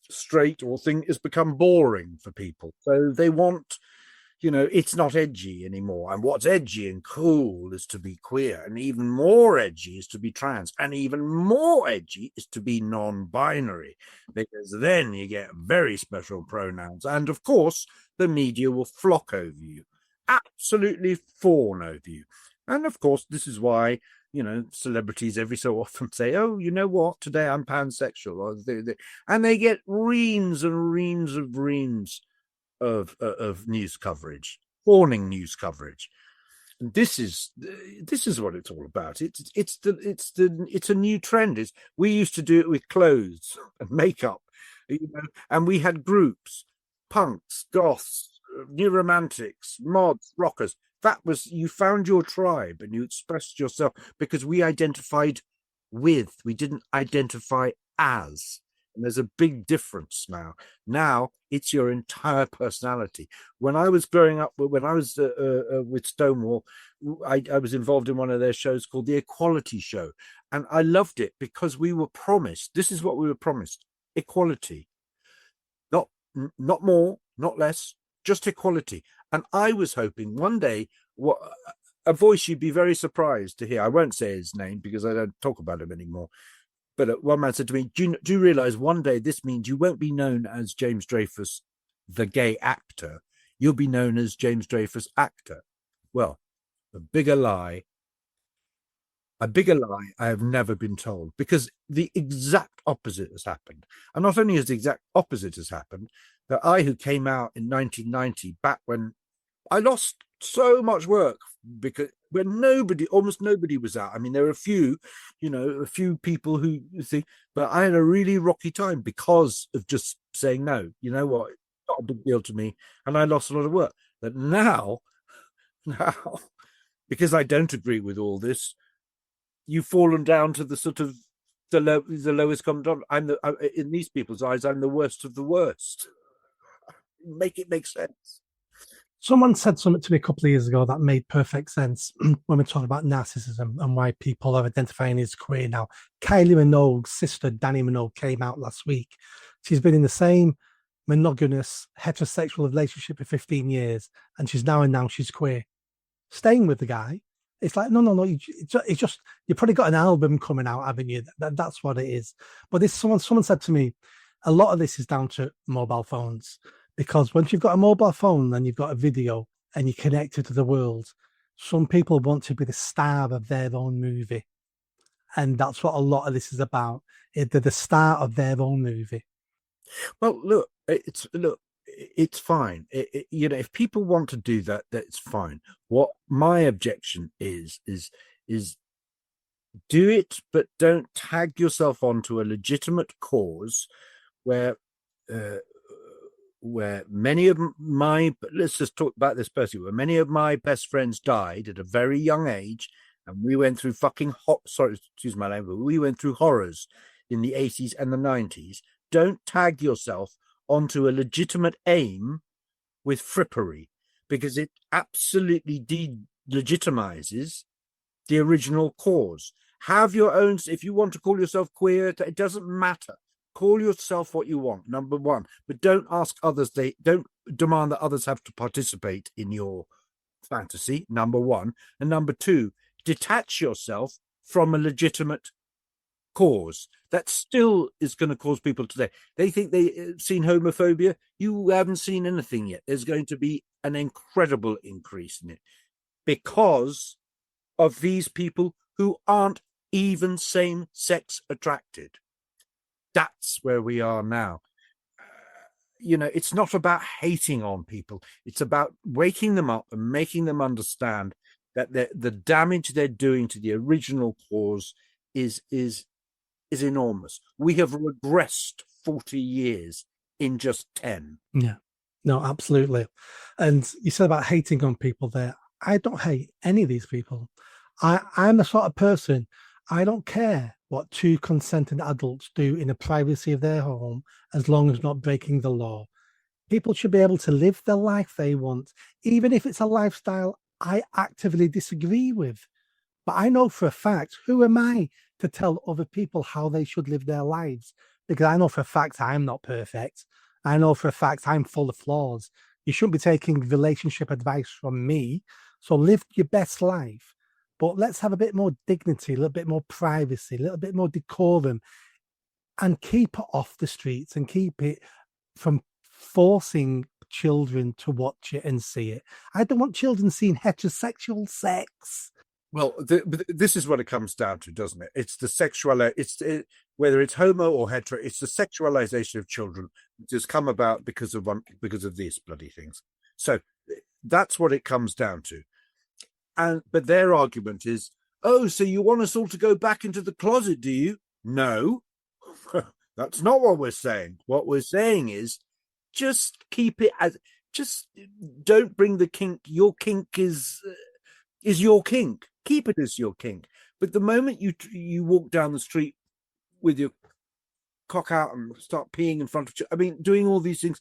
[SPEAKER 1] straight or thing has become boring for people. So they want, it's not edgy anymore. And what's edgy and cool is to be queer. And even more edgy is to be trans. And even more edgy is to be non-binary, because then you get very special pronouns. And of course, the media will flock over you, absolutely fawn over you. And of course, this is why, celebrities every so often say, oh, you know what, today I'm pansexual. And they get reams and reams of news coverage, warning news coverage. And this is what it's all about. It's a new trend. We used to do it with clothes and makeup, and we had groups, punks, goths, new romantics, mods, rockers. That was, you found your tribe and you expressed yourself because we identified with, we didn't identify as. And there's a big difference now. Now it's your entire personality. When I was growing up, when I was with Stonewall, I was involved in one of their shows called The Equality Show. And I loved it because we were promised, this is what we were promised, equality. Not more, not less, just equality. And I was hoping one day, a voice you'd be very surprised to hear. I won't say his name because I don't talk about him anymore. But one man said to me, do you realize one day this means you won't be known as James Dreyfus, the gay actor. You'll be known as James Dreyfus, actor. Well, a bigger lie I have never been told, because the exact opposite has happened. And not only has the exact opposite has happened, that I, who came out in 1990, back when I lost so much work because when almost nobody was out. I mean, there were a few people who think, but I had a really rocky time because of just saying no. You know what? It's not a big deal to me, and I lost a lot of work. But now, because I don't agree with all this, you've fallen down to the sort of the lowest common denominator. In these people's eyes, I'm the worst of the worst. Make it make sense.
[SPEAKER 2] Someone said something to me a couple of years ago that made perfect sense when we talk about narcissism and why people are identifying as queer now. Kylie Minogue's sister, Danny Minogue, came out last week. She's been in the same monogamous heterosexual relationship for 15 years, and she's now announced she's queer. Staying with the guy. It's like, no. It's just, you've probably got an album coming out, haven't you? That's what it is. But this, someone said to me, a lot of this is down to mobile phones. Because once you've got a mobile phone and you've got a video and you're connected to the world, some people want to be the star of their own movie. And that's what a lot of this is about. They're the star of their own movie.
[SPEAKER 1] Well, look, it's fine. If people want to do that, that's fine. What my objection is do it, but don't tag yourself onto a legitimate cause where many of let's just talk about this personally, where many of my best friends died at a very young age, and we went through we went through horrors in the 80s and the 90s. Don't tag yourself onto a legitimate aim with frippery, because it absolutely delegitimizes the original cause. Have your own, if you want to call yourself queer, it doesn't matter. Call yourself what you want, number one, but don't ask others, don't demand that others have to participate in your fantasy, number one. And number two, detach yourself from a legitimate cause. That still is going to cause people today. They think they've seen homophobia. You haven't seen anything yet. There's going to be an incredible increase in it because of these people who aren't even same-sex attracted. That's where we are now. It's not about hating on people. It's about waking them up and making them understand that the damage they're doing to the original cause is enormous. We have regressed 40 years in just 10.
[SPEAKER 2] Yeah, no, absolutely. And you said about hating on people there. I don't hate any of these people. I'm the sort of person, I don't care what two consenting adults do in the privacy of their home, as long as not breaking the law. People should be able to live the life they want, even if it's a lifestyle I actively disagree with. But I know for a fact, who am I to tell other people how they should live their lives? Because I know for a fact I'm not perfect. I know for a fact I'm full of flaws. You shouldn't be taking relationship advice from me. So live your best life. But let's have a bit more dignity, a little bit more privacy, a little bit more decorum, and keep it off the streets and keep it from forcing children to watch it and see it. I don't want children seeing heterosexual sex.
[SPEAKER 1] Well, this is what it comes down to, doesn't it? It's the whether it's homo or hetero, it's the sexualization of children, which has come about because of these bloody things. So that's what it comes down to. But their argument is, oh, so you want us all to go back into the closet, do you? No, that's not what we're saying. What we're saying is just keep it just don't bring the kink. Your kink is your kink. Keep it as your kink. But the moment you walk down the street with your cock out and start peeing in front of I mean, doing all these things.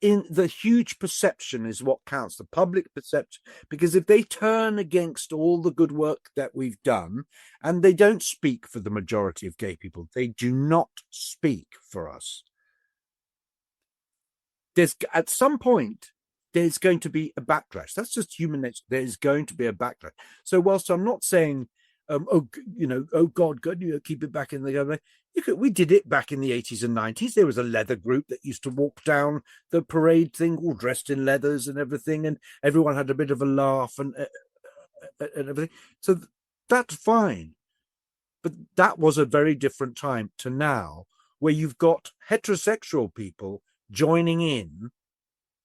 [SPEAKER 1] In the huge perception is what counts, the public perception, because if they turn against all the good work that we've done, and they don't speak for the majority of gay people, they do not speak for us. There's at some point there's going to be a backlash. That's just human nature. There's going to be a backlash. So whilst I'm not saying, oh God, keep it back in the government. We did it back in the 80s and 90s. There was a leather group that used to walk down the parade thing, all dressed in leathers and everything, and everyone had a bit of a laugh and everything. So that's fine. But that was a very different time to now, where you've got heterosexual people joining in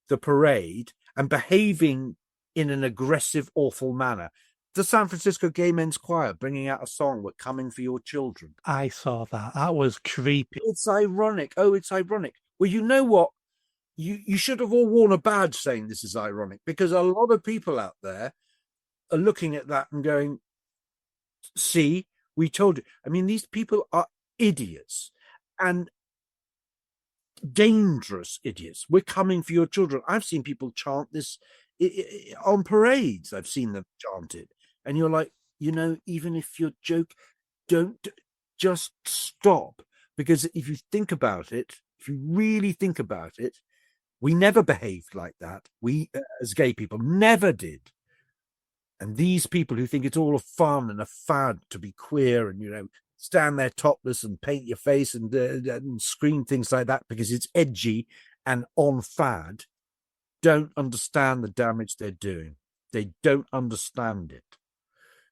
[SPEAKER 1] the parade and behaving in an aggressive, awful manner. The San Francisco Gay Men's Choir bringing out a song, "We're Coming for Your Children."
[SPEAKER 2] I saw that. That was creepy.
[SPEAKER 1] It's ironic. Oh, it's ironic. Well, you know what? You should have all worn a badge saying this is ironic, because a lot of people out there are looking at that and going, see, we told you. I mean, these people are idiots and dangerous idiots. We're coming for your children. I've seen people chant this on parades. I've seen them chant it. And you're like, even if you're joking, don't just stop. Because if you think about it, if you really think about it, we never behaved like that. We, as gay people, never did. And these people who think it's all a fun and a fad to be queer and, stand there topless and paint your face and scream things like that because it's edgy and on fad, don't understand the damage they're doing. They don't understand it.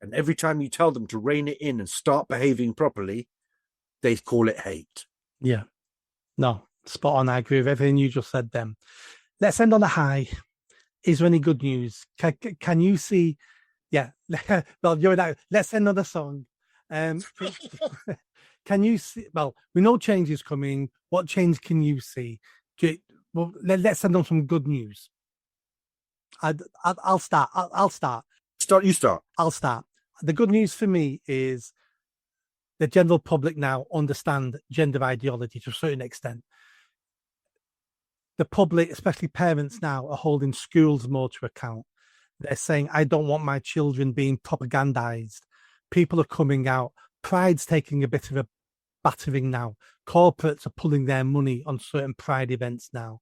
[SPEAKER 1] And every time you tell them to rein it in and start behaving properly, they call it hate.
[SPEAKER 2] Yeah. No, spot on. I agree with everything you just said then. Let's end on a high. Is there any good news? Can you see? Yeah. Well, you're that. Let's end on a song. Can you see? Well, we know change is coming. What change can you see? Well, let's end on some good news. I'll start. I'll start.
[SPEAKER 1] You start.
[SPEAKER 2] I'll start. The good news for me is the general public now understand gender ideology to a certain extent. The public, especially parents now, are holding schools more to account. They're saying, I don't want my children being propagandized. People are coming out. Pride's taking a bit of a battering now. Corporates are pulling their money on certain Pride events now.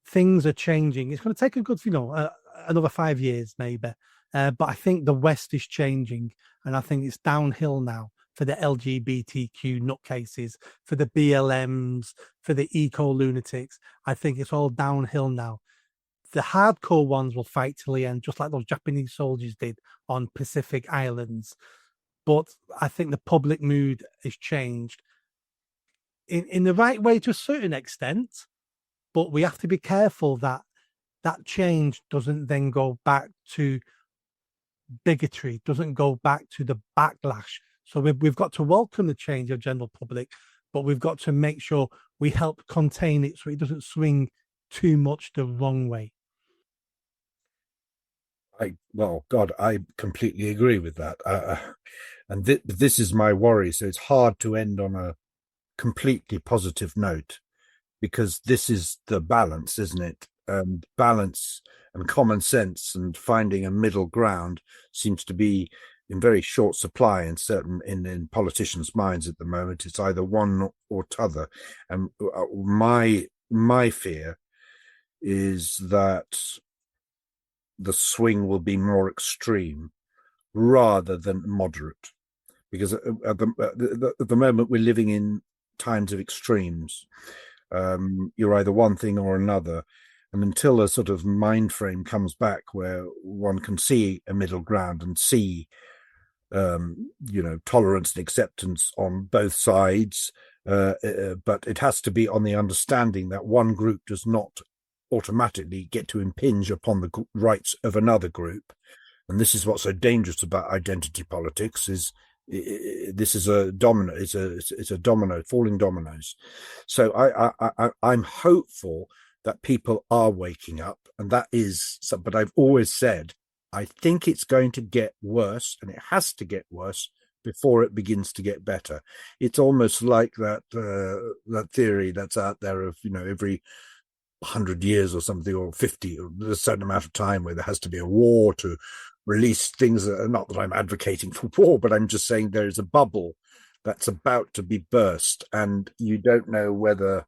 [SPEAKER 2] Things are changing. It's going to take a good, another 5 years maybe. But I think the West is changing, and I think it's downhill now for the LGBTQ nutcases, for the BLMs, for the eco-lunatics. I think it's all downhill now. The hardcore ones will fight till the end, just like those Japanese soldiers did on Pacific Islands. But I think the public mood has changed in the right way to a certain extent. But we have to be careful that that change doesn't then go back to bigotry, doesn't go back to the backlash. So we've got to welcome the change of general public, but we've got to make sure we help contain it so it doesn't swing too much the wrong way.
[SPEAKER 1] I completely agree with that. And this is my worry. So it's hard to end on a completely positive note, because this is the balance, isn't it? Balance and common sense and finding a middle ground seems to be in very short supply in politicians' minds at the moment. It's either one or t'other. And my fear is that the swing will be more extreme rather than moderate, because at the moment we're living in times of extremes. You're either one thing or another, and until a sort of mind frame comes back where one can see a middle ground and see tolerance and acceptance on both sides, but it has to be on the understanding that one group does not automatically get to impinge upon the rights of another group. And this is what's so dangerous about identity politics, is this is a domino. It's a domino, falling dominoes. So I'm hopeful that people are waking up, and that is. But I've always said I think it's going to get worse, and it has to get worse before it begins to get better. It's almost like that theory that's out there of, every 100 years or something, or 50, or a certain amount of time where there has to be a war to release things. Not that I'm advocating for war, but I'm just saying there is a bubble that's about to be burst, and you don't know whether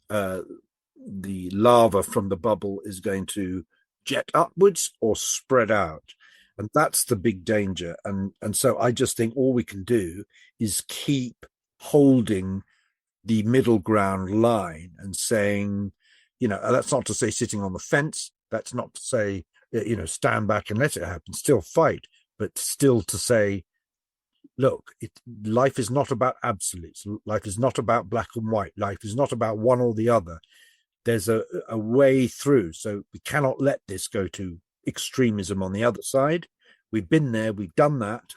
[SPEAKER 1] the lava from the bubble is going to jet upwards or spread out. And that's the big danger. And so I just think all we can do is keep holding the middle ground line and saying, that's not to say sitting on the fence. That's not to say, stand back and let it happen. Still fight, but still to say, look, life is not about absolutes. Life is not about black and white. Life is not about one or the other. There's a way through. So we cannot let this go to extremism on the other side. We've been there, we've done that,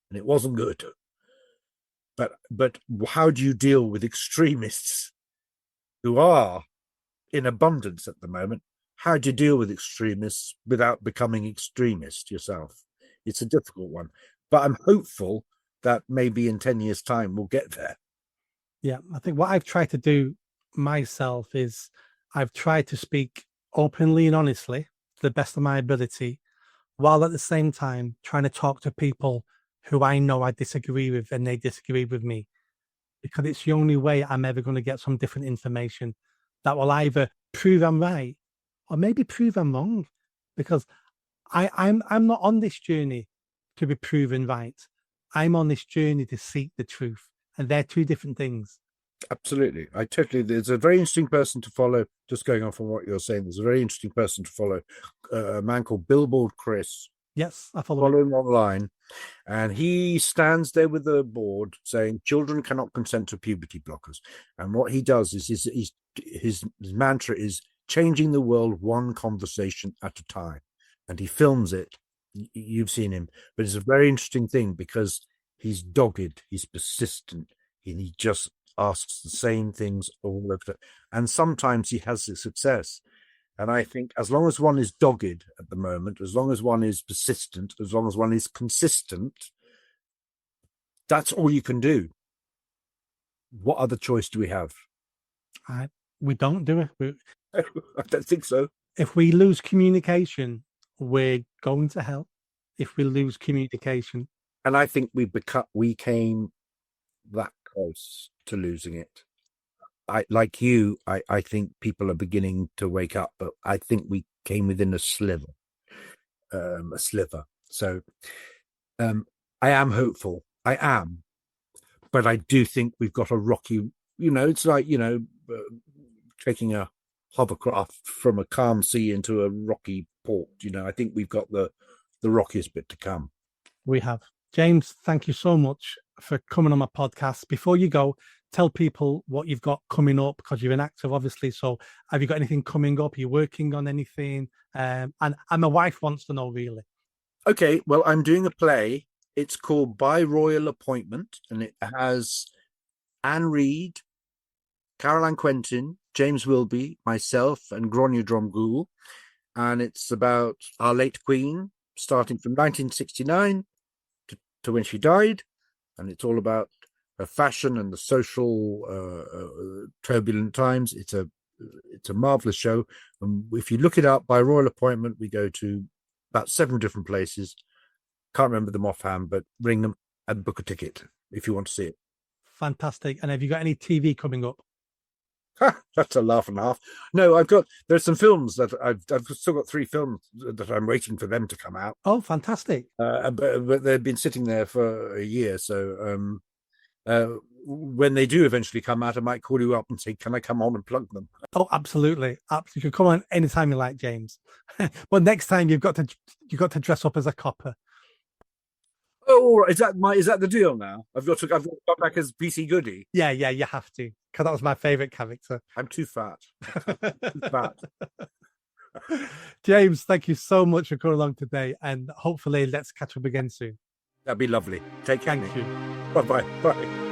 [SPEAKER 1] and it wasn't good. But how do you deal with extremists who are in abundance at the moment? How do you deal with extremists without becoming extremist yourself? It's a difficult one. But I'm hopeful that maybe in 10 years' time we'll get there.
[SPEAKER 2] Yeah, I think what I've tried to do myself is I've tried to speak openly and honestly to the best of my ability, while at the same time trying to talk to people who I know I disagree with and they disagree with me, because it's the only way I'm ever going to get some different information that will either prove I'm right or maybe prove I'm wrong, because I'm not on this journey to be proven right. I'm on this journey to seek the truth, and they're two different things.
[SPEAKER 1] Absolutely. There's a very interesting person to follow, just going off on what you're saying. There's a very interesting person to follow, a man called Billboard Chris.
[SPEAKER 2] Yes, I follow
[SPEAKER 1] him online. And he stands there with a board saying children cannot consent to puberty blockers. And what he does is his mantra is changing the world one conversation at a time. And he films it. You've seen him. But it's a very interesting thing because he's dogged, he's persistent, and he just asks the same things all over. And sometimes he has the success. And I think as long as one is dogged at the moment, as long as one is persistent, as long as one is consistent, that's all you can do. What other choice do we have?
[SPEAKER 2] We don't do it.
[SPEAKER 1] I don't think so.
[SPEAKER 2] If we lose communication, we're going to hell. If we lose communication.
[SPEAKER 1] And I think we came that close to losing it. I think people are beginning to wake up, but I think we came within a sliver. So I am hopeful. I am, but I do think we've got a rocky. It's like taking a hovercraft from a calm sea into a rocky port. I think we've got the rockiest bit to come.
[SPEAKER 2] We have. James, thank you so much for coming on my podcast. Before you go, tell people what you've got coming up, because you're an actor, obviously. So have you got anything coming up? Are you working on anything? And my wife wants to know, really.
[SPEAKER 1] Okay, well, I'm doing a play. It's called By Royal Appointment, and it has Anne Reid, Caroline Quentin, James Wilby, myself, and Gráinne Dromgoole. And it's about our late Queen, starting from 1969 to when she died. And it's all about her fashion and the social turbulent times. It's a marvelous show. And if you look it up, By Royal Appointment, we go to about 7 different places. Can't remember them offhand, but ring them and book a ticket if you want to see it.
[SPEAKER 2] Fantastic. And have you got any TV coming up?
[SPEAKER 1] That's a laugh and a half. No, there's some films that I've still got 3 films that I'm waiting for them to come out.
[SPEAKER 2] Oh, fantastic.
[SPEAKER 1] But they've been sitting there for a year. So when they do eventually come out, I might call you up and say, can I come on and plug them?
[SPEAKER 2] Oh, absolutely. You can come on anytime you like, James. But next time you've got to dress up as a copper.
[SPEAKER 1] Oh, is that the deal now? I've got to come back as PC Goody.
[SPEAKER 2] Yeah, you have to, because that was my favorite character.
[SPEAKER 1] I'm too fat. Too fat.
[SPEAKER 2] James, thank you so much for coming along today, and hopefully let's catch up again soon.
[SPEAKER 1] That'd be lovely. Take care.
[SPEAKER 2] Thank you.
[SPEAKER 1] Bye. Bye.